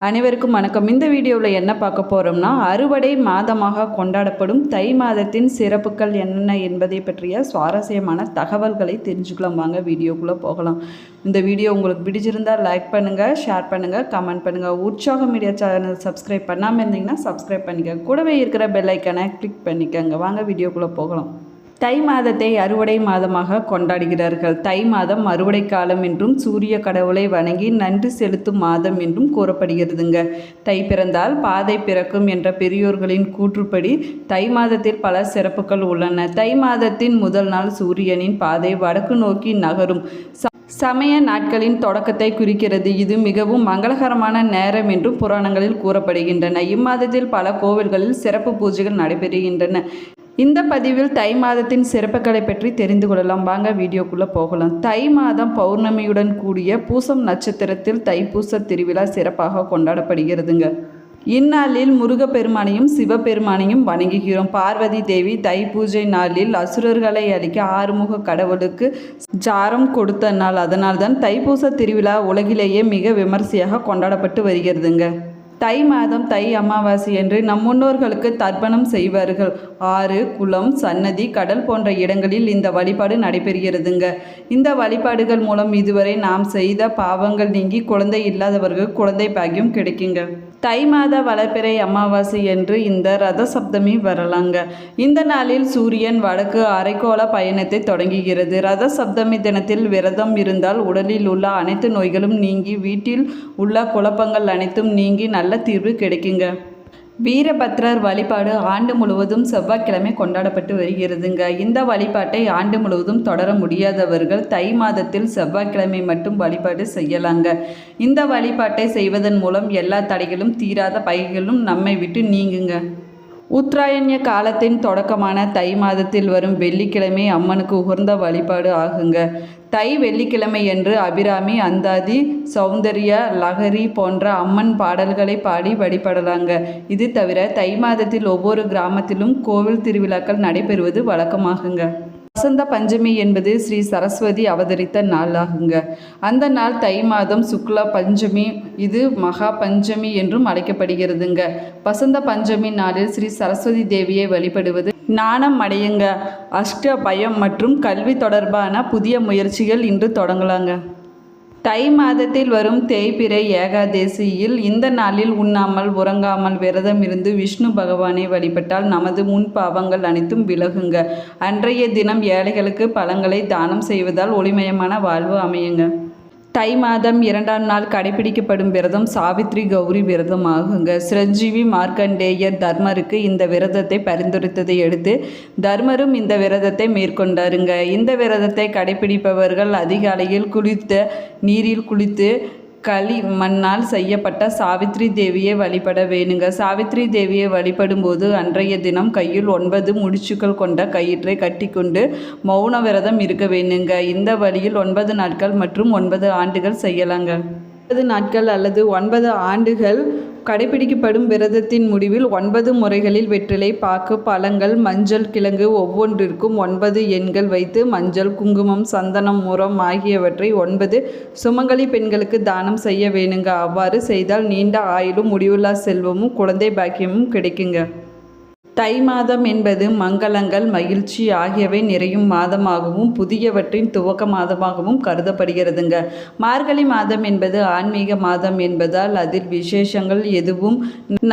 அனைவருக்கும் வணக்கம். இந்த வீடியோவில் என்ன பார்க்க போகிறோம்னா, அறுவடை மாதமாக கொண்டாடப்படும் தை மாதத்தின் சிறப்புகள் என்னென்ன என்பதை பற்றிய சுவாரஸ்யமான தகவல்களை தெரிஞ்சுக்கலாம். வாங்க வீடியோக்குள்ளே போகலாம். இந்த வீடியோ உங்களுக்கு பிடிச்சிருந்தால் லைக் பண்ணுங்கள், ஷேர் பண்ணுங்கள், கமெண்ட் பண்ணுங்கள். உற்சாகம் மீடியா சேனல் சப்ஸ்கிரைப் பண்ணாமல் இருந்தீங்கன்னா சப்ஸ்கிரைப் பண்ணிக்கோங்க. கூடவே இருக்கிற பெல் ஐக்கானை கிளிக் பண்ணிக்கோங்க. வாங்க வீடியோக்குள்ளே போகலாம். தை மாதத்தை அறுவடை மாதமாக கொண்டாடுகிறார்கள். தை மாதம் அறுவடை காலம் என்றும் சூரிய கடவுளை வணங்கி நன்றி செலுத்தும் மாதம் என்றும் கூறப்படுகிறதுங்க. தை பிறந்தால் பாதை பிறக்கும் என்ற பெரியோர்களின் கூற்றுப்படி தை மாதத்தில் பல சிறப்புகள் உள்ளன. தை மாதத்தின் முதல் நாள் சூரியனின் பாதை வடக்கு நோக்கி நகரும் சமய நாட்களின் தொடக்கத்தை குறிக்கிறது. இது மிகவும் மங்களகரமான நேரம் என்றும் புராணங்களில் கூறப்படுகின்றன. இம்மாதத்தில் பல கோவில்களில் சிறப்பு பூஜைகள் நடைபெறுகின்றன. இந்த பதிவில் தை மாதத்தின் சிறப்புகளை பற்றி தெரிந்து கொள்ளலாம். வாங்க வீடியோக்குள்ளே போகலாம். தை மாதம் பௌர்ணமியுடன் கூடிய பூசம் நட்சத்திரத்தில் தைப்பூச திருவிழா சிறப்பாக கொண்டாடப்படுகிறதுங்க. இந்நாளில் முருகப்பெருமானையும் சிவபெருமானையும் வணங்குகிறோம். பார்வதி தேவி தை பூஜை நாளில் அசுரர்களை அழிக்க ஆறுமுக கடவுளுக்கு ஜாரம் கொடுத்த நாள். அதனால்தான் தைப்பூச திருவிழா உலகிலேயே மிக விமர்சையாக கொண்டாடப்பட்டு வருகிறதுங்க. தை மாதம் தை அமாவாசை என்று நம் முன்னோர்களுக்கு தர்ப்பணம் செய்வார்கள். ஆறு, குளம், சன்னதி, கடல் போன்ற இடங்களில் இந்த வழிபாடு நடைபெறுகிறதுங்க. இந்த வழிபாடுகள் மூலம் இதுவரை நாம் செய்த பாவங்கள் நீங்கி குழந்தை இல்லாதவர்கள் குழந்தை பாக்கியம் கிடைக்குங்க. தை மாத வளர்பிறை அமாவாசை என்று இந்த ரத சப்தமி வரலாங்க. இந்த நாளில் சூரியன் வடக்கு அரைக்கோள பயணத்தை தொடங்குகிறது. ரத சப்தமி தினத்தில் விரதம் இருந்தால் உடலில் உள்ள அனைத்து நோய்களும் நீங்கி வீட்டில் உள்ள குழப்பங்கள் அனைத்தும் நீங்கி நல்ல தீர்வு கிடைக்குங்க. வீரபத்ரர் வழிபாடு ஆண்டு முழுவதும் செவ்வாய்க்கிழமை கொண்டாடப்பட்டு வருகிறதுங்க. இந்த வழிபாட்டை ஆண்டு முழுவதும் தொடர முடியாதவர்கள் தை மாதத்தில் செவ்வாய்க்கிழமை மட்டும் வழிபாடு செய்யலாங்க. இந்த வழிபாட்டை செய்வதன் மூலம் எல்லா தடைகளும் தீராத பகைகளும் நம்மை விட்டு நீங்குங்க. உத்தராயண காலத்தின் தொடக்கமான தை மாதத்தில் வரும் வெள்ளிக்கிழமை அம்மனுக்கு உகந்த வழிபாடு ஆகுங்க. தை வெள்ளிக்கிழமை என்று அபிராமி, அந்தாதி, சௌந்தர்ய லஹரி போன்ற அம்மன் பாடல்களை பாடி வழிபடலாங்க. இது தவிர தை மாதத்தில் ஒவ்வொரு கிராமத்திலும் கோவில் திருவிழாக்கள் நடைபெறுவது வழக்கமாகுங்க. வசந்த பஞ்சமி என்பது ஸ்ரீ சரஸ்வதி அவதரித்த நாள் ஆகுங்க. அந்த நாள் தை மாதம் சுக்ல பஞ்சமி, இது மகா பஞ்சமி என்றும் அழைக்கப்படுகிறதுங்க. வசந்த பஞ்சமி நாளில் ஸ்ரீ சரஸ்வதி தேவியை வழிபடுவது ஞானம் அடையுங்க. அஷ்ட பயம் மற்றும் கல்வி தொடர்பான புதிய முயற்சிகள் இன்று தொடங்கலாங்க. தை மாதத்தில் வரும் தேய்பிறை ஏகாதேசியில் இந்த நாளில் உண்ணாமல் உறங்காமல் விரதம் இருந்து விஷ்ணு பகவானை வழிபட்டால் நமது முன் பாவங்கள் அனைத்தும் விலகுங்க. அன்றைய தினம் ஏழைகளுக்கு பழங்களை தானம் செய்வதால் ஒளிமயமான வாழ்வு அமையுங்க. தை மாதம் 2ஆம் நாள் கடைபிடிக்கப்படும் விரதம் சாவித்ரி கௌரி விரதம் ஆகுங்க. சிரஞ்சீவி மார்க்கண்டேயர் தர்மருக்கு இந்த விரதத்தை பரிந்துரைத்ததை அடுத்து தர்மரும் இந்த விரதத்தை மேற்கொண்டாருங்க. இந்த விரதத்தை கடைபிடிப்பவர்கள் அதிகாலையில் நீரில் குளித்து களி மண்ணால் செய்யப்பட்ட சாவித்ரி தேவியை வழிபட வேணுங்க. சாவித்ரி தேவியை வழிபடும் போது அன்றைய தினம் கையில் 9 முடிச்சுக்கள் கொண்ட கயிற்றை கட்டிக்கொண்டு மௌன விரதம் இருக்க வேணுங்க. இந்த வழியில் 9 நாட்கள் மற்றும் 9 ஆண்டுகள் செய்யலாங்க. 9 நாட்கள் அல்லது 9 ஆண்டுகள் கடைபிடிக்கப்படும் விரதத்தின் முடிவில் 9 முறைகளில் வெற்றிலை பாக்கு, பழங்கள், மஞ்சள் கிழங்கு ஒவ்வொன்றிற்கும் 9 எண்கள் வைத்து மஞ்சள், குங்குமம், சந்தனம், முறம் ஆகியவற்றை 9 சுமங்கலி பெண்களுக்கு தானம் செய்ய வேணுங்க. அவ்வாறு செய்தால் நீண்ட ஆயுளும் முடிவில்லா செல்வமும் குழந்தை பாக்கியமும் கிடைக்குங்க. தை மாதம் என்பது மங்களங்கள், மகிழ்ச்சி ஆகியவை நிறையும் மாதமாகவும் புதியவற்றின் துவக்க மாதமாகவும் கருதப்படுகிறதுங்க. மார்கழி மாதம் என்பது ஆன்மீக மாதம் என்பதால் அதில் விசேஷங்கள் எதுவும்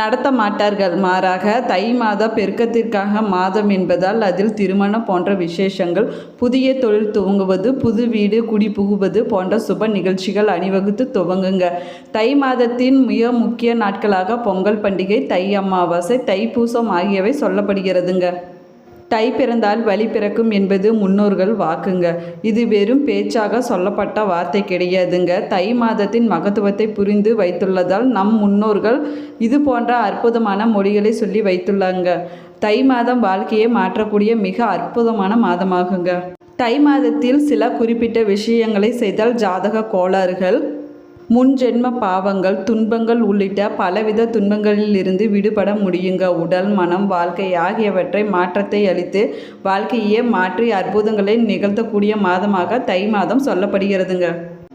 நடத்த மாட்டார்கள். மாறாக தை மாத பெருக்கத்திற்காக மாதம் என்பதால் அதில் திருமணம் போன்ற விசேஷங்கள், புதிய தொழில் துவங்குவது, புது வீடு குடி புகுவது போன்ற சுப நிகழ்ச்சிகள் அணிவகுத்து துவங்குங்க. தை மாதத்தின் மிக முக்கிய நாட்களாக பொங்கல் பண்டிகை, தை அமாவாசை, தைப்பூசம் ஆகியவை சொல்லப்படுகிறதுங்க. தை பிறந்தால் வழி பிறக்கும் என்பது முன்னோர்கள் வாக்குங்க. இது வெறும் பேச்சாக சொல்லப்பட்ட வார்த்தை கிடையாதுங்க. தை மாதத்தின் மகத்துவத்தை புரிந்து வைத்துள்ளதால் நம் முன்னோர்கள் இது போன்ற அற்புதமான மொழிகளை சொல்லி வைத்துள்ளாங்க. தை மாதம் வாழ்க்கையை மாற்றக்கூடிய மிக அற்புதமான மாதமாகுங்க. தை மாதத்தில் சில குறிப்பிட்ட விஷயங்களை செய்தால் ஜாதக கோளாறுகள், முன்ஜென்ம பாவங்கள், துன்பங்கள் உள்ளிட்ட பலவித துன்பங்களில் இருந்து விடுபட முடியுங்க. உடல், மனம், வாழ்க்கை ஆகியவற்றை மாற்றத்தை அளித்து வாழ்க்கையே மாற்றி அற்புதங்களை நிகழ்த்தக்கூடிய மாதமாக தை மாதம் சொல்லப்படுகிறதுங்க.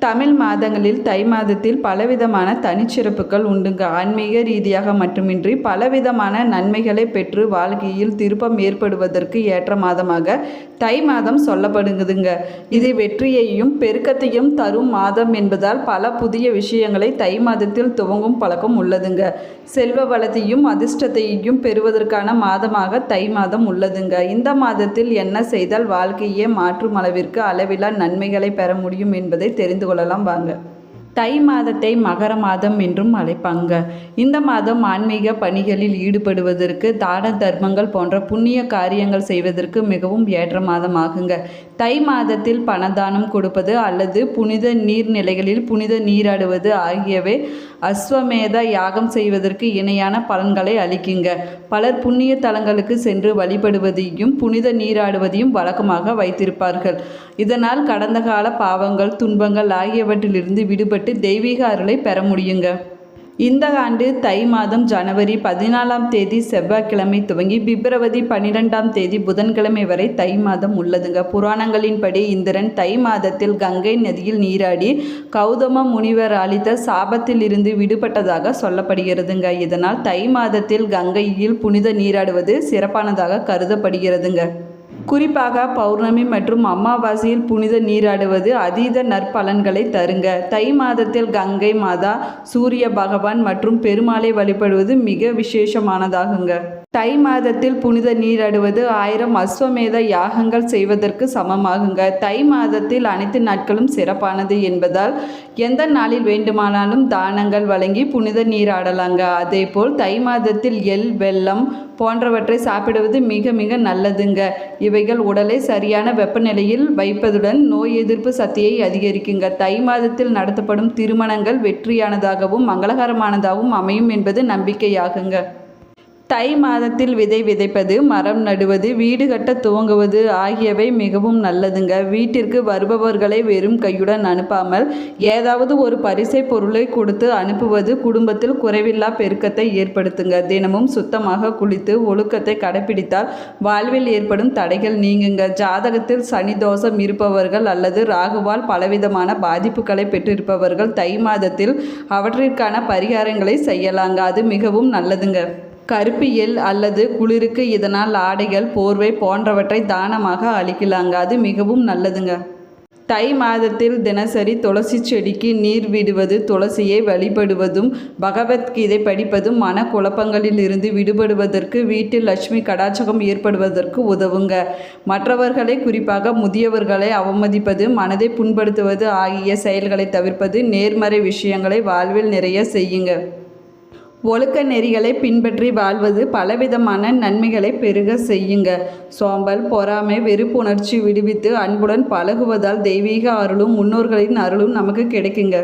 தமிழ் மாதங்களில் தை மாதத்தில் பலவிதமான தனிச்சிறப்புகள் உண்டுங்க. ஆன்மீக ரீதியாக மட்டுமின்றி பலவிதமான நன்மைகளை பெற்று வாழ்க்கையில் திருப்பம் ஏற்படுவதற்கு ஏற்ற மாதமாக தை மாதம் சொல்லப்படுங்குதுங்க. இது வெற்றியையும் பெருக்கத்தையும் தரும் மாதம் என்பதால் பல புதிய விஷயங்களை தை மாதத்தில் துவங்கும் பழக்கம் உள்ளதுங்க. செல்வ வளத்தையும் அதிர்ஷ்டத்தையும் பெறுவதற்கான மாதமாக தை மாதம் உள்ளதுங்க. இந்த மாதத்தில் என்ன செய்தால் வாழ்க்கையே மாற்றும் அளவிற்கு அளவிலா நன்மைகளை பெற முடியும் என்பதை தெரிந்து கொள்ளலாம் வாங்க. தை மாதத்தை மகர மாதம் என்றும் அழைப்பாங்க. இந்த மாதம் ஆன்மீக பணிகளில் ஈடுபடுவதற்கு, தான தர்மங்கள் போன்ற புண்ணிய காரியங்கள் செய்வதற்கு மிகவும் ஏற்ற மாதமாகுங்க. தை மாதத்தில் பணதானம் கொடுப்பது அல்லது புனித நீர்நிலைகளில் புனித நீராடுவது ஆகியவை அஸ்வமேத யாகம் செய்வதற்கு இணையான பலன்களை அளிக்குங்க. பலர் புண்ணிய தலங்களுக்கு சென்று வழிபடுவதையும் புனித நீராடுவதையும் வழக்கமாக வைத்திருப்பார்கள். இதனால் கடந்த கால பாவங்கள், துன்பங்கள் ஆகியவற்றிலிருந்து விடுபட்டு தெய்வீக அருளை பெற முடியுங்க. இந்த ஆண்டு தை மாதம் ஜனவரி 14ஆம் தேதி செவ்வாய்க்கிழமை துவங்கி பிப்ரவரி 12ஆம் தேதி புதன்கிழமை வரை தை மாதம் உள்ளதுங்க. புராணங்களின்படி இந்திரன் தை மாதத்தில் கங்கை நதியில் நீராடி கௌதம முனிவர் அளித்த சாபத்தில் இருந்து விடுபட்டதாக சொல்லப்படுகிறதுங்க. இதனால் தை மாதத்தில் கங்கையில் புனித நீராடுவது சிறப்பானதாக கருதப்படுகிறதுங்க. குறிப்பாக பௌர்ணமி மற்றும் அமாவாசையில் புனித நீராடுவது அதீத நற்பலன்களை தருங்க. தை மாதத்தில் கங்கை மாதா, சூரிய பகவான் மற்றும் பெருமாளை வழிபடுவது மிக விசேஷமானதாகுங்க. தை மாதத்தில் புனித நீராடுவது 1000 அஸ்வமேத யாகங்கள் செய்வதற்கு சமமாகுங்க. தை மாதத்தில் அனைத்து நாட்களும் சிறப்பானது என்பதால் எந்த நாளில் வேண்டுமானாலும் தானங்கள் வழங்கி புனித நீராடலாங்க. அதேபோல் தை மாதத்தில் எள், வெல்லம் போன்றவற்றை சாப்பிடுவது மிக மிக நல்லதுங்க. இவைகள் உடலை சரியான வெப்பநிலையில் வைப்பதுடன் நோய் எதிர்ப்பு சக்தியை அதிகரிக்குங்க. தை மாதத்தில் நடத்தப்படும் திருமணங்கள் வெற்றியானதாகவும் மங்களகரமானதாகவும் அமையும் என்பது நம்பிக்கையாகுங்க. தை மாதத்தில் விதை விதைப்பது, மரம் நடுவது, வீடு கட்ட துவங்குவது ஆகியவை மிகவும் நல்லதுங்க. வீட்டிற்கு வருபவர்களை வெறும் கையுடன் அனுப்பாமல் ஏதாவது ஒரு பரிசை பொருளை கொடுத்து அனுப்புவது குடும்பத்தில் குறைவில்லா பெருக்கத்தை ஏற்படுத்துங்க. தினமும் சுத்தமாக குளித்து ஒழுக்கத்தை கடைபிடித்தால் வாழ்வில் ஏற்படும் தடைகள் நீங்குங்க. ஜாதகத்தில் சனி தோஷம் இருப்பவர்கள் அல்லது ராகுவால் பலவிதமான பாதிப்புகளை பெற்றிருப்பவர்கள் தை மாதத்தில் அவற்றிற்கான பரிகாரங்களை செய்யலாங்க. அது மிகவும் நல்லதுங்க. கருப்பு எள் அல்லது குளிருக்கு இதனால் ஆடைகள், போர்வை போன்றவற்றை தானமாக அளிக்கலாங்க. அது மிகவும் நல்லதுங்க. தை மாதத்தில் தினசரி துளசி செடிக்கு நீர் விடுவது, துளசியை வழிபடுவதும் பகவத்கீதை படிப்பதும் மன குழப்பங்களில் இருந்து விடுபடுவதற்கு, வீட்டில் லட்சுமி கடாட்சகம் ஏற்படுவதற்கு உதவுங்க. மற்றவர்களை, குறிப்பாக முதியவர்களை அவமதிப்பது, மனதை புண்படுத்துவது ஆகிய செயல்களை தவிர்ப்பது நேர்மறை விஷயங்களை வாழ்வில் நிறைய செய்யுங்க. ஒழுக்க நெறிகளை பின்பற்றி வாழ்வது பலவிதமான நன்மைகளை பெருக செய்யுங்க. சோம்பல், பொறாமை, வெறுப்புணர்ச்சி விடுவித்து அன்புடன் பழகுவதால் தெய்வீக அருளும் முன்னோர்களின் அருளும் நமக்கு கிடைக்குங்க.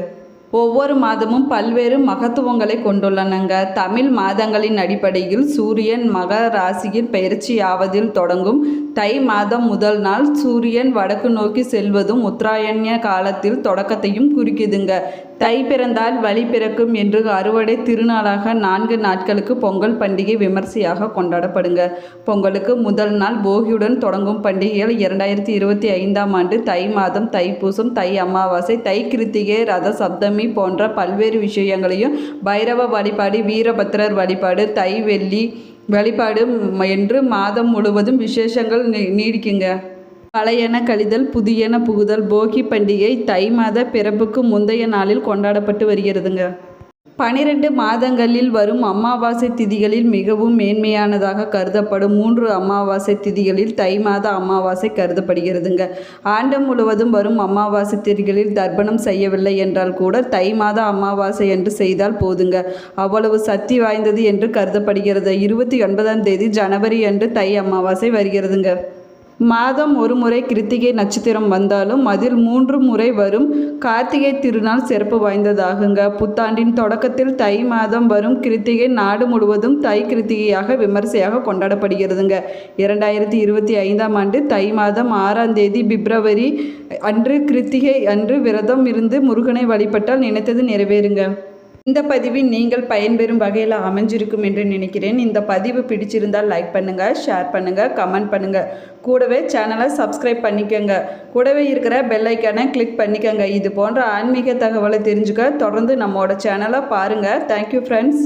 ஒவ்வொரு மாதமும் பல்வேறு மகத்துவங்களை கொண்டுள்ளனங்க. தமிழ் மாதங்களின் அடிப்படையில் சூரியன் மகர ராசியில் பயிற்சியாவதில் தொடங்கும் தை மாதம் முதல் நாள் சூரியன் வடக்கு நோக்கி செல்வதும் உத்தராயண காலத்தில் தொடக்கத்தையும் குறிக்குதுங்க. தை பிறந்தால் வழி பிறக்கும் என்று அறுவடை திருநாளாக 4 நாட்களுக்கு பொங்கல் பண்டிகை விமர்சையாக கொண்டாடப்படுங்க. பொங்கலுக்கு முதல் நாள் போகியுடன் தொடங்கும் பண்டிகைகள் 2025ஆம் ஆண்டு தை மாதம் தைப்பூசம், தை அமாவாசை, தை கிருத்திகை, ரத சப்தமி போன்ற பல்வேறு விஷயங்களையும் பைரவ வழிபாடு, வீரபத்திரர் வழிபாடு, தை வெள்ளி வழிபாடு என்று மாதம் முழுவதும் விசேஷங்கள் நீடிக்குங்க. பழையன கழிதல், புதியன புகுதல் போகி பண்டிகை தை மாத பிறப்புக்கு முந்தைய நாளில் கொண்டாடப்பட்டு வருகிறதுங்க. 12 மாதங்களில் வரும் அமாவாசை திதிகளில் மிகவும் மேன்மையானதாக கருதப்படும் 3 அமாவாசை திதிகளில் தை மாத அமாவாசை கருதப்படுகிறதுங்க. ஆண்டு முழுவதும் வரும் அமாவாசை திதிகளில் தர்ப்பணம் செய்யவில்லை என்றால் கூட தை மாத அமாவாசை என்று செய்தால் போதுங்க. அவ்வளவு சக்தி வாய்ந்தது என்று கருதப்படுகிறது. 29ஆம் தேதி ஜனவரி அன்று தை அமாவாசை வருகிறதுங்க. மாதம் ஒரு முறை கிருத்திகை நட்சத்திரம் வந்தாலும் அதில் 3 முறை வரும் கார்த்திகை திருநாள் சிறப்பு வாய்ந்ததாகுங்க. புத்தாண்டின் தொடக்கத்தில் தை மாதம் வரும் கிருத்திகை நாடு முழுவதும் தை கிருத்திகையாக விமர்சையாக கொண்டாடப்படுகிறதுங்க. 2025ஆம் ஆண்டு தை மாதம் 6ஆம் தேதி பிப்ரவரி அன்று கிருத்திகை அன்று விரதம் இருந்து முருகனை வழிபட்டால் நினைத்தது நிறைவேறுங்க. இந்த பதிவு நீங்கள் பயன்பெறும் வகையில் அமைஞ்சிருக்கும் என்று நினைக்கிறேன். இந்த பதிவு பிடிச்சிருந்தால் லைக் பண்ணுங்கள், ஷேர் பண்ணுங்கள், கமெண்ட் பண்ணுங்கள். கூடவே சேனலை சப்ஸ்கிரைப் பண்ணிக்கோங்க. கூடவே இருக்கிற பெல் ஐக்கானை கிளிக் பண்ணிக்கோங்க. இது போன்ற ஆன்மீக தகவலை தெரிஞ்சுக்க தொடர்ந்து நம்மளோட சேனலை பாருங்கள். Thank you friends.